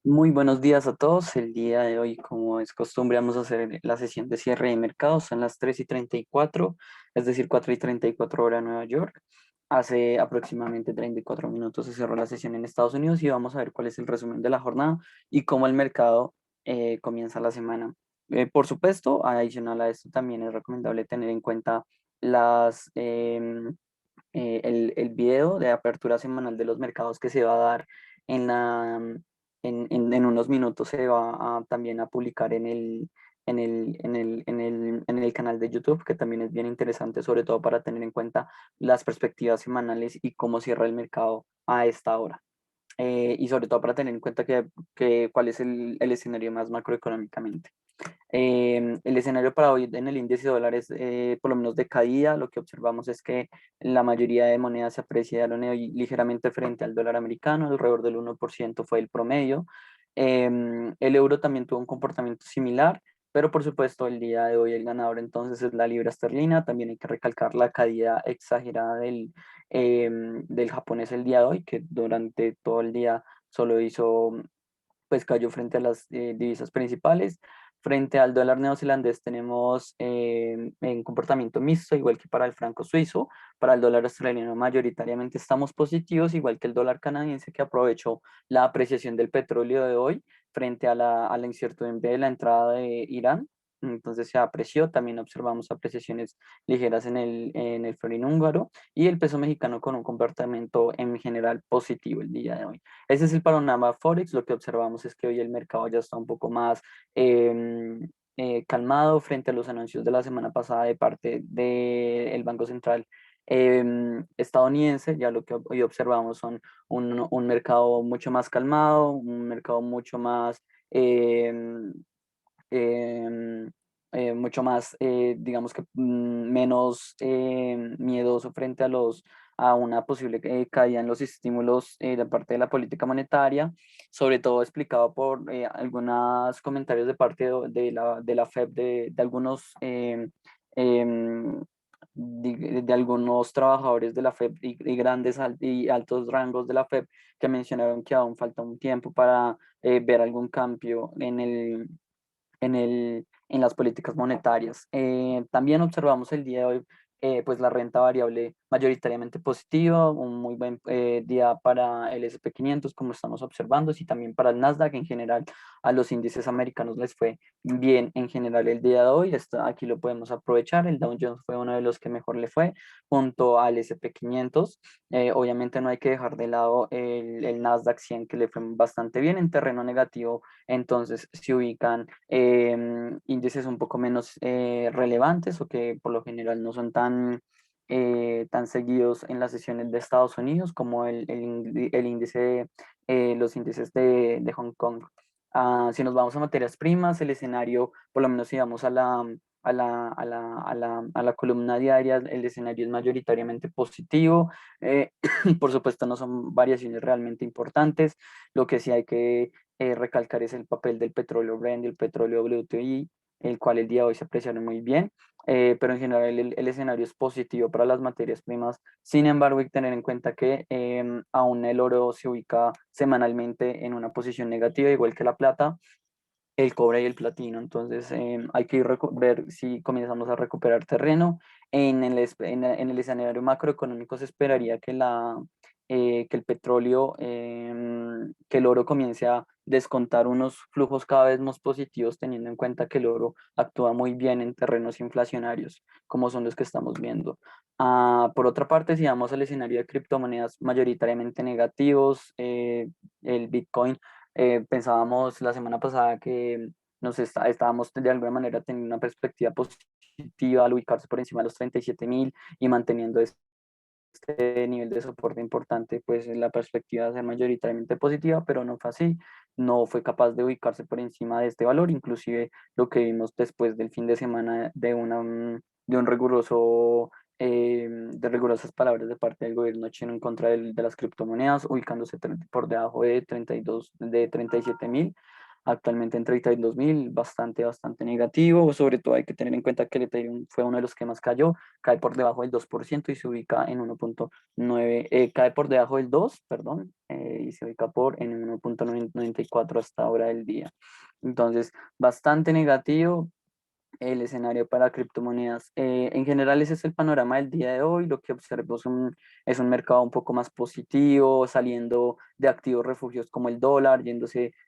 Muy buenos días a todos. El día de hoy, como es costumbre, vamos a hacer la sesión de cierre de mercados. Son las 3:34, es decir, 4:34 hora Nueva York. Hace aproximadamente 34 minutos se cerró la sesión en Estados Unidos y vamos a ver cuál es el resumen de la jornada y cómo el mercado comienza la semana. Por supuesto, adicional a esto, también es recomendable tener en cuenta el video de apertura semanal de los mercados que se va a dar en la, en unos minutos se va a, también a publicar en el canal de YouTube, que también es bien interesante, sobre todo para tener en cuenta las perspectivas semanales y cómo cierra el mercado a esta hora. Y sobre todo para tener en cuenta que cuál es el escenario más macroeconómicamente. El escenario para hoy en el índice de dólares, por lo menos de caída, lo que observamos es que la mayoría de monedas se apreciaron hoy ligeramente frente al dólar americano, alrededor del 1% fue el promedio. El euro también tuvo un comportamiento similar, pero por supuesto el día de hoy el ganador entonces es la libra esterlina. También hay que recalcar la caída exagerada del japonés el día de hoy, que durante todo el día solo hizo, pues cayó frente a las divisas principales. Frente al dólar neozelandés tenemos un comportamiento mixto, igual que para el franco suizo. Para el dólar australiano mayoritariamente estamos positivos, igual que el dólar canadiense, que aprovechó la apreciación del petróleo de hoy frente a la incertidumbre de la entrada de Irán. Entonces se apreció. También observamos apreciaciones ligeras en el florín húngaro y el peso mexicano con un comportamiento en general positivo el día de hoy. Ese es el panorama Forex. Lo que observamos es que hoy el mercado ya está un poco más calmado frente a los anuncios de la semana pasada de parte del Banco Central estadounidense. Ya lo que hoy observamos son un mercado mucho más calmado, un mercado em, em, mucho más, digamos que menos miedoso frente a una posible caída en los estímulos de parte de la política monetaria, sobre todo explicado por algunos comentarios de parte de la FED, de algunos de algunos trabajadores de la FED y grandes y altos rangos de la FED que mencionaron que aún falta un tiempo para ver algún cambio en las políticas monetarias. También observamos el día de hoy pues la renta variable mayoritariamente positiva, un muy buen día para el S&P 500 como estamos observando, y también para el Nasdaq en general. A los índices americanos les fue bien en general el día de hoy. Aquí lo podemos aprovechar. El Dow Jones fue uno de los que mejor le fue junto al S&P 500. Obviamente no hay que dejar de lado el Nasdaq 100, que le fue bastante bien en terreno negativo. Entonces se ubican índices un poco menos relevantes, o que por lo general no son tan seguidos en las sesiones de Estados Unidos, como el índice, los índices de Hong Kong. Si nos vamos a materias primas, el escenario, por lo menos si vamos a la columna diaria, el escenario es mayoritariamente positivo. Eh, por supuesto, no son variaciones realmente importantes. Lo que sí hay que recalcar es el papel del petróleo Brent y el petróleo WTI, el cual el día de hoy se apreciaron muy bien. Pero en general el escenario es positivo para las materias primas. Sin embargo, hay que tener en cuenta que aún el oro se ubica semanalmente en una posición negativa, igual que la plata, el cobre y el platino. Entonces hay que ver si comenzamos a recuperar terreno. En el escenario macroeconómico se esperaría que el petróleo, que el oro comience a descontar unos flujos cada vez más positivos, teniendo en cuenta que el oro actúa muy bien en terrenos inflacionarios, como son los que estamos viendo. Por otra parte, si vamos al escenario de criptomonedas mayoritariamente negativos, el Bitcoin, pensábamos la semana pasada que estábamos de alguna manera teniendo una perspectiva positiva al ubicarse por encima de los 37.000 y manteniendo este nivel de soporte importante, pues la perspectiva va a ser mayoritariamente positiva, pero no fue así. No fue capaz de ubicarse por encima de este valor. Inclusive lo que vimos después del fin de semana de un riguroso de rigurosas palabras de parte del gobierno chino en contra de las criptomonedas, ubicándose por debajo de 37.000. actualmente en 32.000, bastante negativo. Sobre todo hay que tener en cuenta que el Ethereum fue uno de los que más cayó, cae por debajo del 2% y se ubica en 1.9, cae por debajo del 2, perdón, y se ubica en 1.94 hasta ahora del día. Entonces, bastante negativo el escenario para criptomonedas. En general, ese es el panorama del día de hoy. Lo que observo es un mercado un poco más positivo, saliendo de activos refugios como el dólar,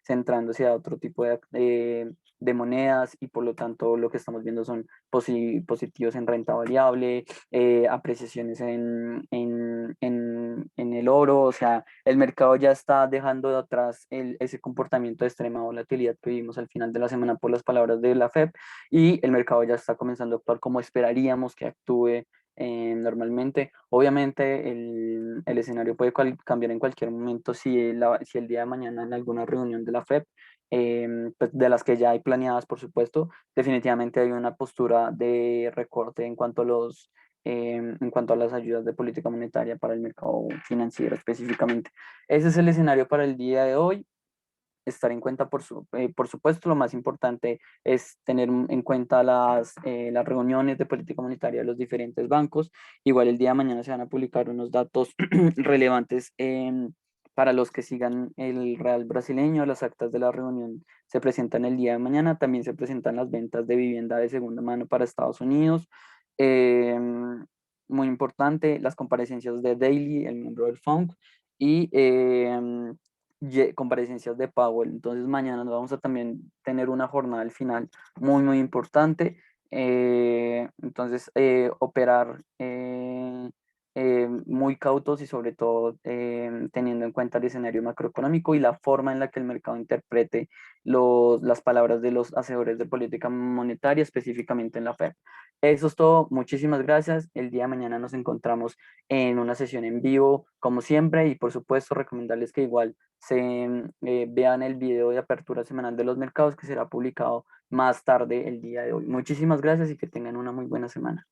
centrándose a otro tipo de monedas, y por lo tanto lo que estamos viendo son positivos en renta variable, apreciaciones en el oro. O sea, el mercado ya está dejando de atrás ese comportamiento de extrema volatilidad que vimos al final de la semana por las palabras de la FED, y el mercado ya está comenzando a actuar como esperaríamos que actúe normalmente. Obviamente el escenario puede cambiar en cualquier momento si el día de mañana en alguna reunión de la FED, pues de las que ya hay planeadas, por supuesto, definitivamente hay una postura de recorte en cuanto a las ayudas de política monetaria para el mercado financiero específicamente. Ese es el escenario para el día de hoy. Estar en cuenta, por supuesto, lo más importante es tener en cuenta las reuniones de política monetaria de los diferentes bancos. Igual el día de mañana se van a publicar unos datos relevantes para los que sigan el real brasileño. Las actas de la reunión se presentan el día de mañana. También se presentan las ventas de vivienda de segunda mano para Estados Unidos. Muy importante, las comparecencias de Daly, el miembro del FONC, y comparecencias de Powell. Entonces mañana nos vamos a también tener una jornada al final muy importante. Entonces operar muy cautos, y sobre todo teniendo en cuenta el escenario macroeconómico y la forma en la que el mercado interprete las palabras de los hacedores de política monetaria, específicamente en la Fed. Eso es todo. Muchísimas gracias. El día de mañana nos encontramos en una sesión en vivo, como siempre, y por supuesto recomendarles que igual vean el video de apertura semanal de los mercados, que será publicado más tarde el día de hoy. Muchísimas gracias y que tengan una muy buena semana.